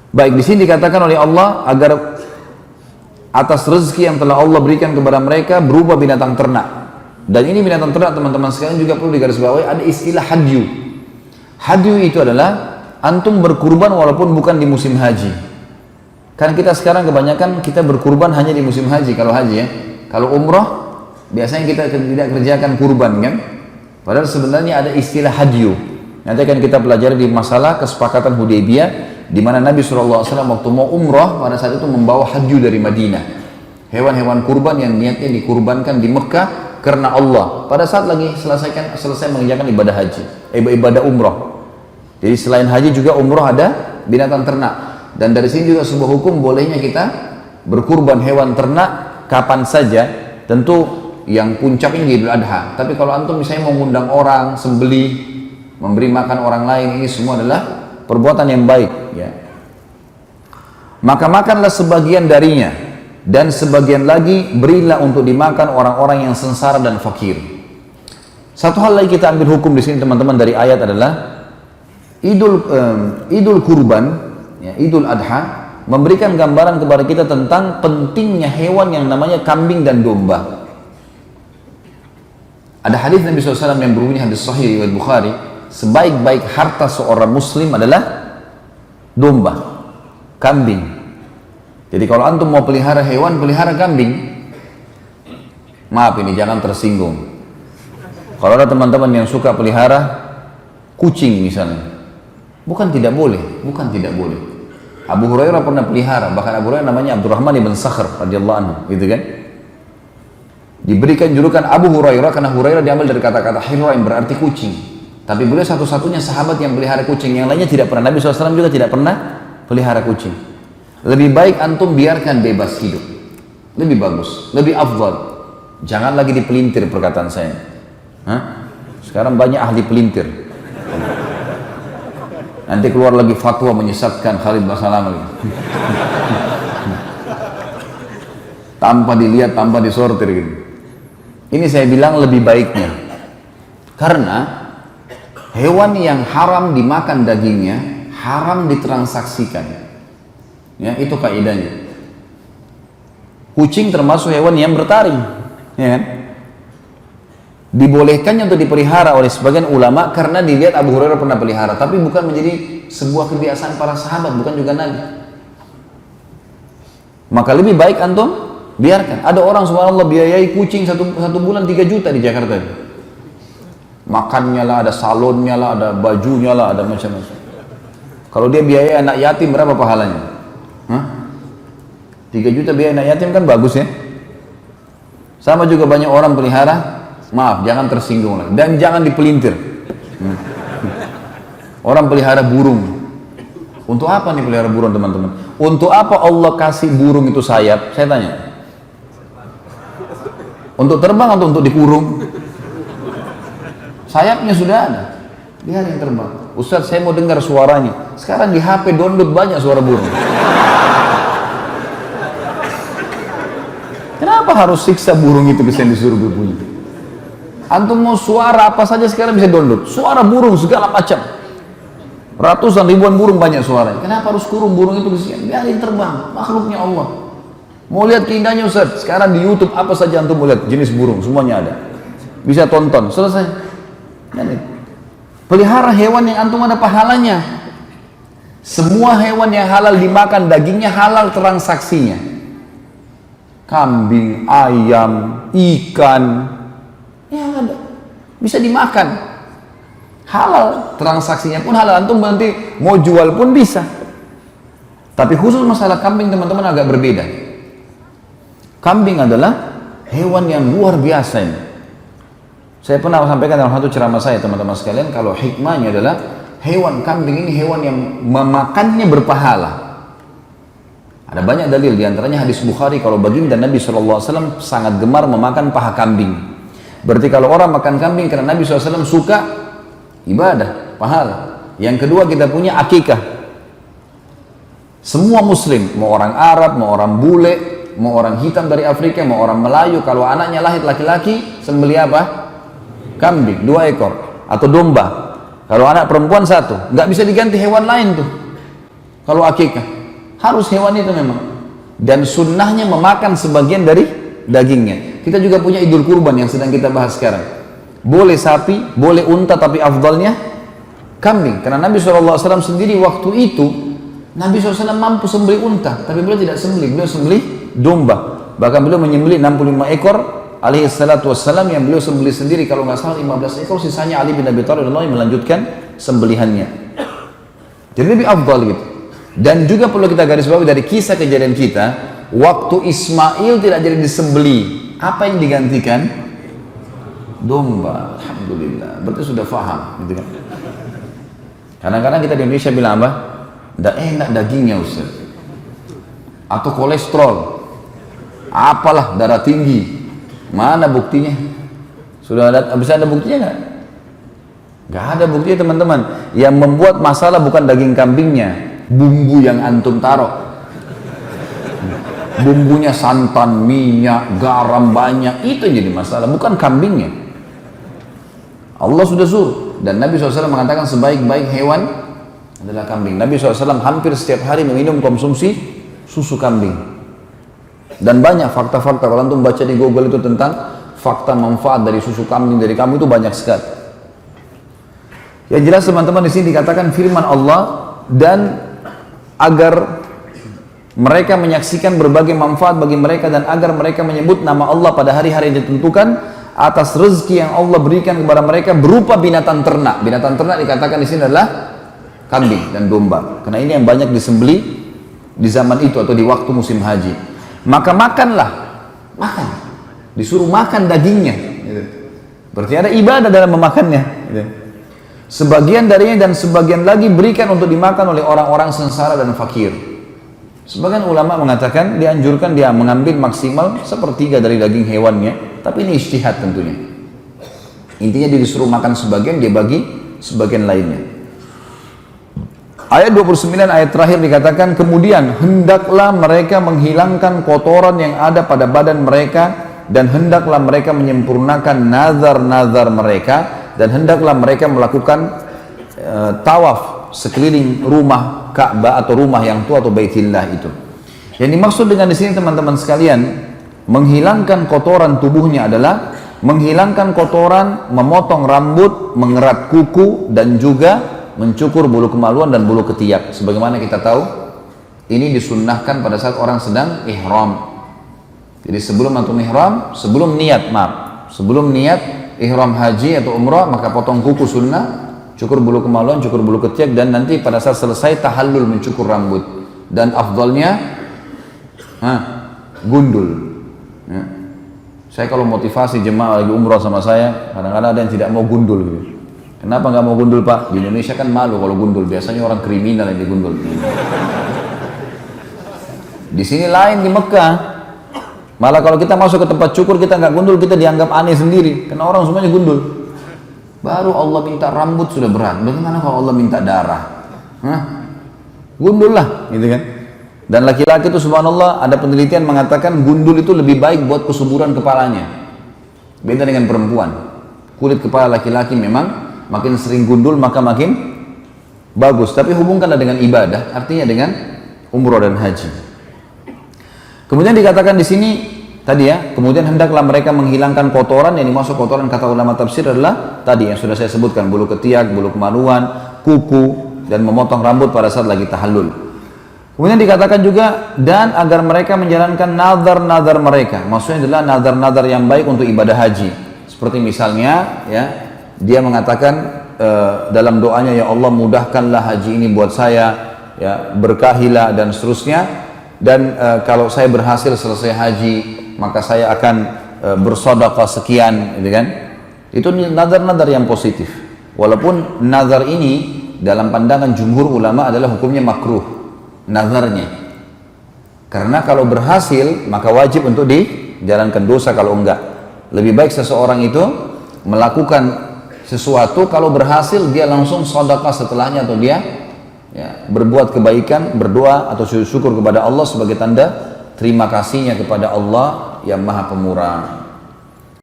Baik, di sini dikatakan oleh Allah agar atas rezeki yang telah Allah berikan kepada mereka berupa binatang ternak. Dan ini binatang ternak teman-teman sekalian juga perlu digarisbawahi, ada istilah hadyu. Hadyu itu adalah antum berkurban walaupun bukan di musim haji. Kan kita sekarang kebanyakan kita berkurban hanya di musim haji kalau haji ya. Kalau umroh biasanya kita tidak kerjakan kurban kan. Padahal sebenarnya ada istilah hadyu. Nanti akan kita pelajari di masalah kesepakatan Hudaybiyah, di mana Nabi SAW waktu mau umroh pada saat itu membawa hadyu dari Madinah. Hewan-hewan kurban yang niatnya dikurbankan di Mekah karena Allah. Pada saat lagi selesai mengerjakan ibadah haji, ibadah umroh. Jadi selain haji juga umroh ada binatang ternak. Dan dari sini juga sebuah hukum bolehnya kita berkurban hewan ternak kapan saja. Tentu yang puncaknya Idul Adha. Tapi kalau antum misalnya mau mengundang orang, sembelih, memberi makan orang lain, ini semua adalah perbuatan yang baik ya. Maka makanlah sebagian darinya dan sebagian lagi berilah untuk dimakan orang-orang yang sengsara dan fakir. Satu hal lagi kita ambil hukum di sini teman-teman dari ayat adalah Idul Kurban ya, Idul Adha memberikan gambaran kepada kita tentang pentingnya hewan yang namanya kambing dan domba. Ada hadis Nabi SAW yang berbunyi, hadis sahih riwayat Bukhari, sebaik-baik harta seorang muslim adalah domba, kambing. Jadi kalau antum mau pelihara hewan, pelihara kambing. Maaf ini jangan tersinggung. Kalau ada teman-teman yang suka pelihara kucing misalnya, bukan tidak boleh. Abu Hurairah pernah pelihara, bahkan Abu Hurairah namanya Abdurrahman ibn Sakhr radhiyallahu anhu, gitu kan? Diberikan julukan Abu Hurairah karena Hurairah diambil dari kata-kata Hira yang berarti kucing. Tapi beliau satu-satunya sahabat yang pelihara kucing, yang lainnya tidak pernah. Nabi SAW juga tidak pernah pelihara kucing. Lebih baik antum biarkan bebas hidup, lebih bagus, lebih afdal. Jangan lagi dipelintir perkataan saya. Sekarang banyak ahli pelintir. Nanti keluar lagi fatwa menyesatkan Khalid Basalam lagi. Tanpa dilihat, tanpa disortir gitu. Ini saya bilang lebih baiknya, karena hewan yang haram dimakan dagingnya, haram ditransaksikan. Ya, itu kaidahnya. Kucing termasuk hewan yang bertaring, ya kan? Dibolehkannya untuk dipelihara oleh sebagian ulama karena dilihat Abu Hurairah pernah pelihara, tapi bukan menjadi sebuah kebiasaan para sahabat, bukan juga Nabi. Maka lebih baik antum biarkan. Ada orang subhanallah biayai kucing satu bulan 3 juta di Jakarta. Makannya lah, ada salonnya lah, ada bajunya lah, ada macam-macam. Kalau dia biayai anak yatim berapa pahalanya? 3 juta biaya anak yatim kan bagus ya. Sama juga banyak orang pelihara, maaf jangan tersinggung lah, dan jangan dipelintir. Orang pelihara burung. Untuk apa nih pelihara burung teman-teman? Untuk apa Allah kasih burung itu sayap? Saya tanya. Untuk terbang atau untuk dikurung? Sayapnya sudah ada, biarin terbang. Ustaz saya mau dengar suaranya. Sekarang di HP download banyak suara burung. Kenapa harus siksa burung itu bisa disuruh berbunyi? Antum mau suara apa saja sekarang bisa download. Suara burung segala macam. Ratusan ribuan burung banyak suaranya. Kenapa harus kurung burung itu bisa? Biarin terbang, makhluknya Allah. Mau lihat keindahannya Ustaz? Sekarang di YouTube apa saja antum mau lihat jenis burung, semuanya ada. Bisa tonton, selesai. Pelihara hewan yang antum ada pahalanya. Semua hewan yang halal dimakan, dagingnya halal transaksinya. Kambing, ayam, ikan, ya ada. Bisa dimakan. Halal, transaksinya pun halal. Antum nanti mau jual pun bisa. Tapi khusus masalah kambing teman-teman agak berbeda. Kambing adalah hewan yang luar biasa ini. Saya pernah sampaikan dalam satu ceramah saya teman-teman sekalian, kalau hikmahnya adalah hewan kambing ini hewan yang memakannya berpahala. Ada banyak dalil, diantaranya hadis Bukhari kalau baginda Nabi SAW sangat gemar memakan paha kambing. Berarti kalau orang makan kambing karena Nabi SAW suka, ibadah, pahala. Yang kedua kita punya akikah. Semua muslim, mau orang Arab, mau orang bule, mau orang hitam dari Afrika, mau orang Melayu, kalau anaknya lahir laki-laki, sembelih apa? Kambing, 2 ekor, atau domba. Kalau anak perempuan 1, nggak bisa diganti hewan lain tuh. Kalau akikah, Harus hewan itu memang. Dan sunnahnya memakan sebagian dari dagingnya. Kita juga punya idul kurban yang sedang kita bahas sekarang. Boleh sapi, boleh unta, tapi afdalnya kambing. Karena Nabi SAW sendiri waktu itu, Nabi SAW mampu sembelih unta, tapi beliau tidak sembelih, beliau sembelih domba. Bahkan beliau menyembelih 65 ekor alaihi salatu wassalam, yang beliau sembelih sendiri, kalau nggak salah 15 ekor, sisanya Ali bin Abi Thalib yang melanjutkan sembelihannya. Jadi lebih afdal gitu. Dan juga perlu kita garis bawahi dari kisah kejadian kita, waktu Ismail tidak jadi disembelih, apa yang digantikan? Domba. Alhamdulillah, berarti sudah faham gitu kan. Kadang-kadang kita di Indonesia bilang apa? Nggak enak dagingnya Ustaz, atau kolesterol, apalah, darah tinggi. Mana buktinya? Sudah bisa ada buktinya nggak? Nggak ada buktinya teman-teman. Yang membuat masalah bukan daging kambingnya, bumbu yang antum taruh. Bumbunya santan, minyak, garam banyak, itu yang jadi masalah, bukan kambingnya. Allah sudah suruh, dan Nabi SAW mengatakan sebaik-baik hewan adalah kambing. Nabi SAW hampir setiap hari meminum konsumsi susu kambing. Dan banyak fakta-fakta, kalau antum baca di Google itu tentang fakta manfaat dari susu kambing dari kambing itu banyak sekali. Yang jelas teman-teman, di sini dikatakan firman Allah, dan agar mereka menyaksikan berbagai manfaat bagi mereka, dan agar mereka menyebut nama Allah pada hari-hari yang ditentukan atas rezeki yang Allah berikan kepada mereka berupa binatang ternak. Binatang ternak dikatakan di sini adalah kambing dan domba, karena ini yang banyak disembelih di zaman itu atau di waktu musim haji. Maka makanlah, makan, disuruh makan dagingnya. Berarti ada ibadah dalam memakannya. Sebagian darinya dan sebagian lagi berikan untuk dimakan oleh orang-orang sengsara dan fakir. Sebagian ulama mengatakan dianjurkan dia mengambil maksimal sepertiga dari daging hewannya, tapi ini ijtihad tentunya. Intinya dia disuruh makan sebagian, dia bagi sebagian lainnya. Ayat 29, ayat terakhir dikatakan, kemudian hendaklah mereka menghilangkan kotoran yang ada pada badan mereka, dan hendaklah mereka menyempurnakan nazar-nazar mereka, dan hendaklah mereka melakukan tawaf sekeliling rumah Ka'bah atau rumah yang tua atau Baitillah itu. Yang dimaksud dengan di sini teman-teman sekalian, menghilangkan kotoran tubuhnya adalah menghilangkan kotoran, memotong rambut, mengerat kuku, dan juga mencukur bulu kemaluan dan bulu ketiak. Sebagaimana kita tahu, ini disunnahkan pada saat orang sedang ihram. Jadi sebelum antum ihram, sebelum niat ihram haji atau umrah, maka potong kuku sunnah, cukur bulu kemaluan, cukur bulu ketiak, dan nanti pada saat selesai tahallul mencukur rambut. Dan afdalnya gundul. Ya. Saya kalau motivasi jemaah lagi umrah sama saya, kadang-kadang ada yang tidak mau gundul gitu. Kenapa nggak mau gundul Pak? Di Indonesia kan malu kalau gundul, biasanya orang kriminal yang digundul. Di sini lain, di Mekah. Malah kalau kita masuk ke tempat cukur kita nggak gundul, kita dianggap aneh sendiri, karena orang semuanya gundul. Baru Allah minta rambut sudah berat, bagaimana kalau Allah minta darah? Gundul lah, gitu kan? Dan laki-laki itu subhanallah, ada penelitian mengatakan gundul itu lebih baik buat kesuburan kepalanya. Beda dengan perempuan. Kulit kepala laki-laki memang makin sering gundul maka makin bagus. Tapi hubungkanlah dengan ibadah, artinya dengan umroh dan haji. Kemudian dikatakan di sini tadi ya, kemudian hendaklah mereka menghilangkan kotoran. Yang dimaksud kotoran kata ulama tafsir adalah tadi yang sudah saya sebutkan, bulu ketiak, bulu kemaluan, kuku, dan memotong rambut pada saat lagi tahallul. Kemudian dikatakan juga, dan agar mereka menjalankan nazar-nazar mereka. Maksudnya adalah nazar-nazar yang baik untuk ibadah haji. Seperti misalnya ya, dia mengatakan dalam doanya, ya Allah mudahkanlah haji ini buat saya, ya berkahilah dan seterusnya. Dan kalau saya berhasil selesai haji, maka saya akan bersedekah sekian, gitu kan? Itu nazar-nazar yang positif. Walaupun nazar ini dalam pandangan jumhur ulama adalah hukumnya makruh, nazarnya. Karena kalau berhasil maka wajib untuk dijalankan, dosa kalau enggak. Lebih baik seseorang itu melakukan sesuatu, kalau berhasil dia langsung sedekah setelahnya, atau dia ya, berbuat kebaikan, berdoa atau syukur kepada Allah sebagai tanda terima kasihnya kepada Allah yang Maha Pemurah.